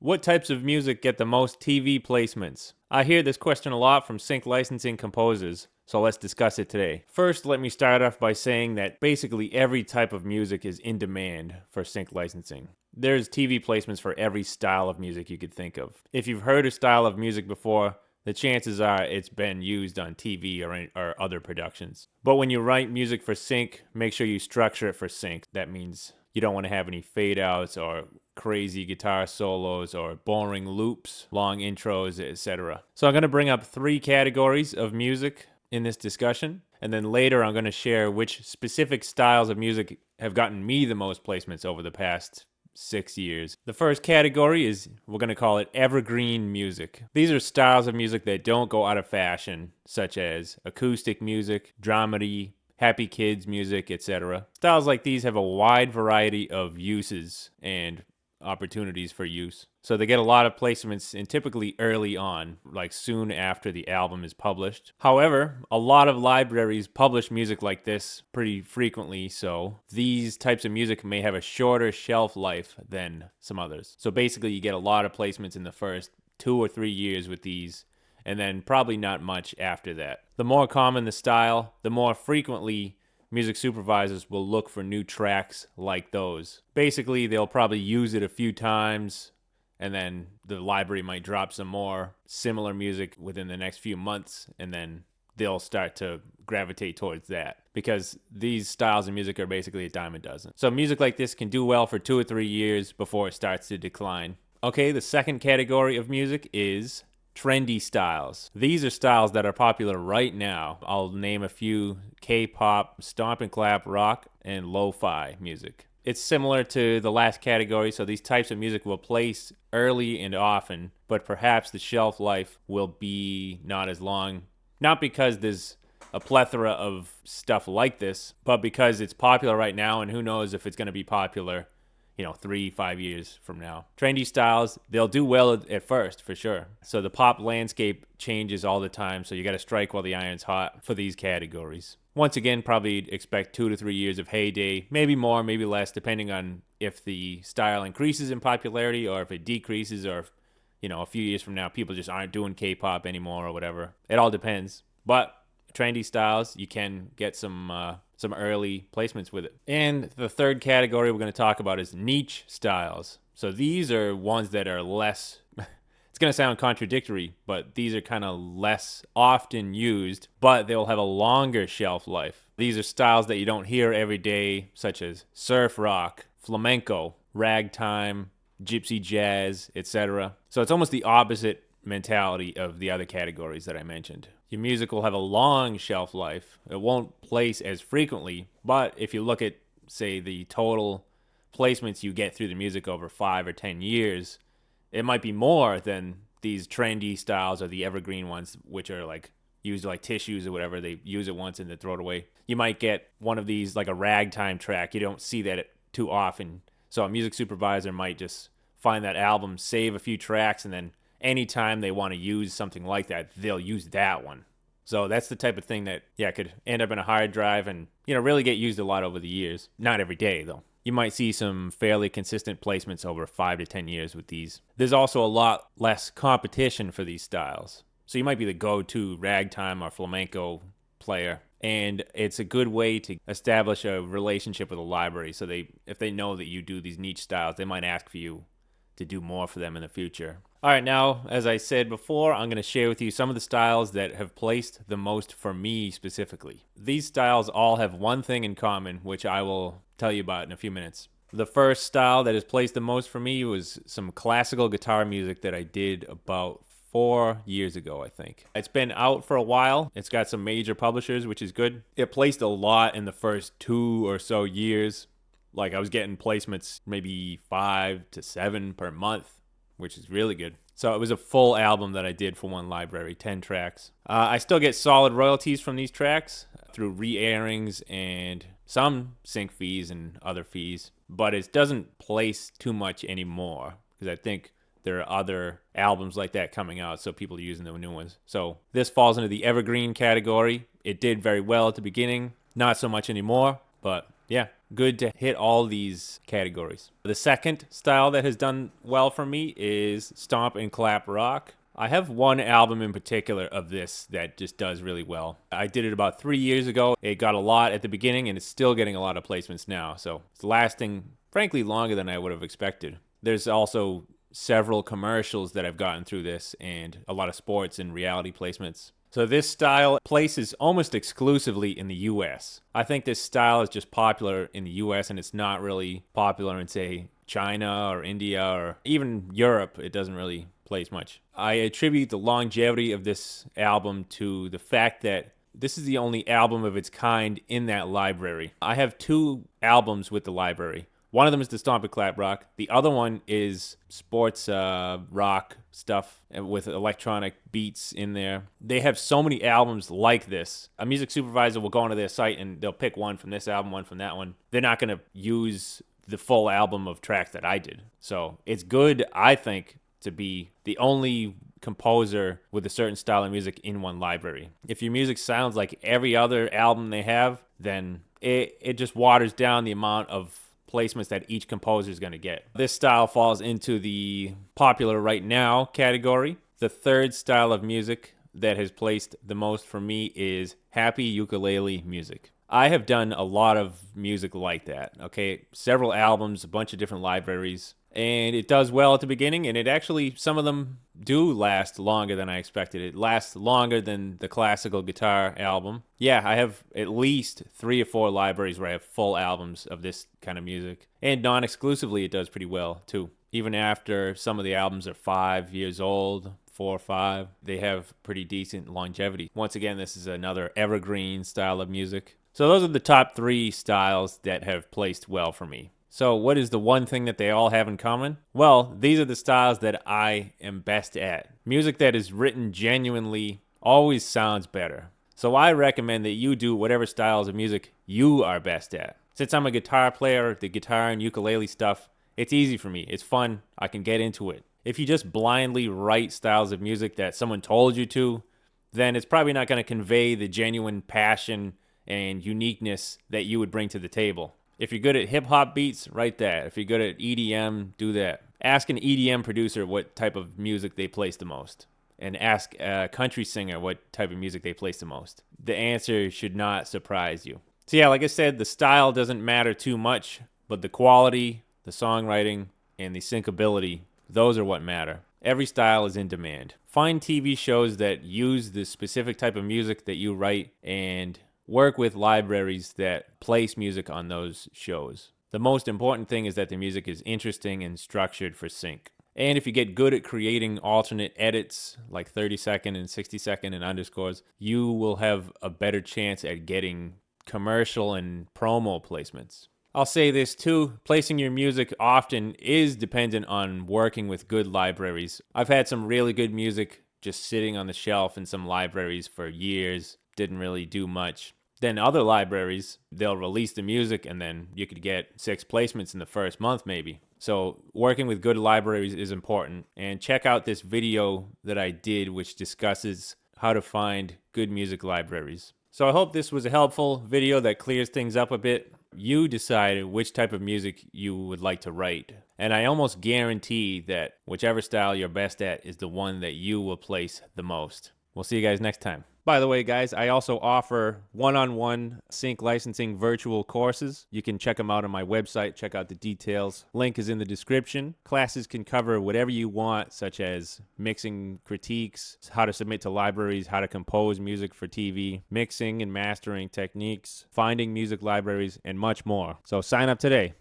What types of music get the most TV placements? I hear this question a lot from sync licensing composers, so let's discuss it today. First, let me start off by saying that basically every type of music is in demand for sync licensing. There's TV placements for every style of music you could think of. If you've heard a style of music before, the chances are it's been used on TV or other productions. But when you write music for sync, make sure you structure it for sync. That means you don't want to have any fade outs or crazy guitar solos or boring loops, long intros, etc. So I'm going to bring up 3 categories of music in this discussion, and then later I'm going to share which specific styles of music have gotten me the most placements over the past 6 years. The first category is, we're going to call it evergreen music. These are styles of music that don't go out of fashion, such as acoustic music, dramedy, happy kids music, etc. Styles like these have a wide variety of uses and opportunities for use. So they get a lot of placements, and typically early on, like soon after the album is published. However, a lot of libraries publish music like this pretty frequently, so these types of music may have a shorter shelf life than some others. So basically you get a lot of placements in the first 2 or 3 years with these, and then probably not much after that. The more common the style, the more frequently music supervisors will look for new tracks like those. Basically, they'll probably use it a few times, and then the library might drop some more similar music within the next few months, and then they'll start to gravitate towards that, because these styles of music are basically a dime a dozen. So music like this can do well for 2 or 3 years before it starts to decline. Okay, the second category of music is trendy styles. These are styles that are popular right now. I'll name a few: K-pop, stomp and clap rock, and lo-fi music. It's similar to the last category, so these types of music will place early and often, but perhaps the shelf life will be not as long. Not because there's a plethora of stuff like this, but because it's popular right now, and who knows if it's going to be popular 3-5 years from now. Trendy styles, they'll do well at first, for sure. So the pop landscape changes all the time, so you got to strike while the iron's hot for these categories. Once again, probably expect 2 to 3 years of heyday, maybe more, maybe less, depending on if the style increases in popularity or if it decreases, or if, a few years from now, people just aren't doing K-pop anymore or whatever. It all depends. But trendy styles, you can get some early placements with it. And the third category we're going to talk about is niche styles. So these are ones that are less, it's going to sound contradictory, but these are kind of less often used, but they'll have a longer shelf life. These are styles that you don't hear every day, such as surf rock, flamenco, ragtime, gypsy jazz, etc. So it's almost the opposite mentality of the other categories that I mentioned. Your music will have a long shelf life. It won't place as frequently, but if you look at, say, the total placements you get through the music over 5 or 10 years, it might be more than these trendy styles or the evergreen ones, which are like used like tissues or whatever. They use it once and they throw it away. You might get one of these like a ragtime track. You don't see that too often. So a music supervisor might just find that album, save a few tracks, and then anytime they want to use something like that, they'll use that one. So that's the type of thing that, could end up in a hard drive and, really get used a lot over the years. Not every day, though. You might see some fairly consistent placements over 5 to 10 years with these. There's also a lot less competition for these styles. So you might be the go-to ragtime or flamenco player, and it's a good way to establish a relationship with a library. So if they know that you do these niche styles, they might ask for you to do more for them in the future. All right, now, as I said before, I'm going to share with you some of the styles that have placed the most for me specifically. These styles all have one thing in common, which I will tell you about in a few minutes. The first style that has placed the most for me was some classical guitar music that I did about 4 years ago, I think. It's been out for a while. It's got some major publishers, which is good. It placed a lot in the first 2 or so years. Like, I was getting placements maybe 5 to 7 per month, which is really good. So it was a full album that I did for one library, 10 tracks. I still get solid royalties from these tracks through re-airings and some sync fees and other fees, but it doesn't place too much anymore because I think there are other albums like that coming out, so people are using the new ones. So this falls into the evergreen category. It did very well at the beginning, not so much anymore, but Yeah, good to hit all these categories. The second style that has done well for me is stomp and clap rock. I have one album in particular of this that just does really well. I did it about 3 years ago. It got a lot at the beginning and it's still getting a lot of placements now. So it's lasting, frankly, longer than I would have expected. There's also several commercials that I've gotten through this and a lot of sports and reality placements. So this style places almost exclusively in the US. I think this style is just popular in the US and it's not really popular in, say, China or India or even Europe. It doesn't really place much. I attribute the longevity of this album to the fact that this is the only album of its kind in that library. I have 2 albums with the library. One of them is the Stomp and Clap Rock. The other one is sports rock stuff with electronic beats in there. They have so many albums like this. A music supervisor will go onto their site and they'll pick one from this album, one from that one. They're not going to use the full album of tracks that I did. So it's good, I think, to be the only composer with a certain style of music in one library. If your music sounds like every other album they have, then it just waters down the amount of placements that each composer is going to get. This style falls into the popular right now category. The third style of music that has placed the most for me is happy ukulele music. I have done a lot of music like that, okay? Several albums, a bunch of different libraries, and it does well at the beginning, and it actually, some of them do last longer than I expected. It lasts longer than the classical guitar album. Yeah, I have at least 3 or 4 libraries where I have full albums of this kind of music. And non-exclusively, it does pretty well, too. Even after some of the albums are 5 years old, 4 or 5, they have pretty decent longevity. Once again, this is another evergreen style of music. So those are the top 3 styles that have placed well for me. So what is the one thing that they all have in common? Well, these are the styles that I am best at. Music that is written genuinely always sounds better. So I recommend that you do whatever styles of music you are best at. Since I'm a guitar player, the guitar and ukulele stuff, it's easy for me. It's fun. I can get into it. If you just blindly write styles of music that someone told you to, then it's probably not going to convey the genuine passion and uniqueness that you would bring to the table. If you're good at hip-hop beats, write that. If you're good at EDM, do that. Ask an EDM producer what type of music they place the most. And ask a country singer what type of music they place the most. The answer should not surprise you. So yeah, like I said, the style doesn't matter too much, but the quality, the songwriting, and the syncability, those are what matter. Every style is in demand. Find TV shows that use the specific type of music that you write and work with libraries that place music on those shows. The most important thing is that the music is interesting and structured for sync. And if you get good at creating alternate edits, like 30-second and 60-second and underscores, you will have a better chance at getting commercial and promo placements. I'll say this too, placing your music often is dependent on working with good libraries. I've had some really good music just sitting on the shelf in some libraries for years, didn't really do much. Then other libraries, they'll release the music and then you could get 6 placements in the first month maybe. So working with good libraries is important. And check out this video that I did which discusses how to find good music libraries. So I hope this was a helpful video that clears things up a bit. You decide which type of music you would like to write. And I almost guarantee that whichever style you're best at is the one that you will place the most. We'll see you guys next time. By the way, guys, I also offer one-on-one sync licensing virtual courses. You can check them out on my website, check out the details. Link is in the description. Classes can cover whatever you want, such as mixing critiques, how to submit to libraries, how to compose music for TV, mixing and mastering techniques, finding music libraries, and much more. So sign up today.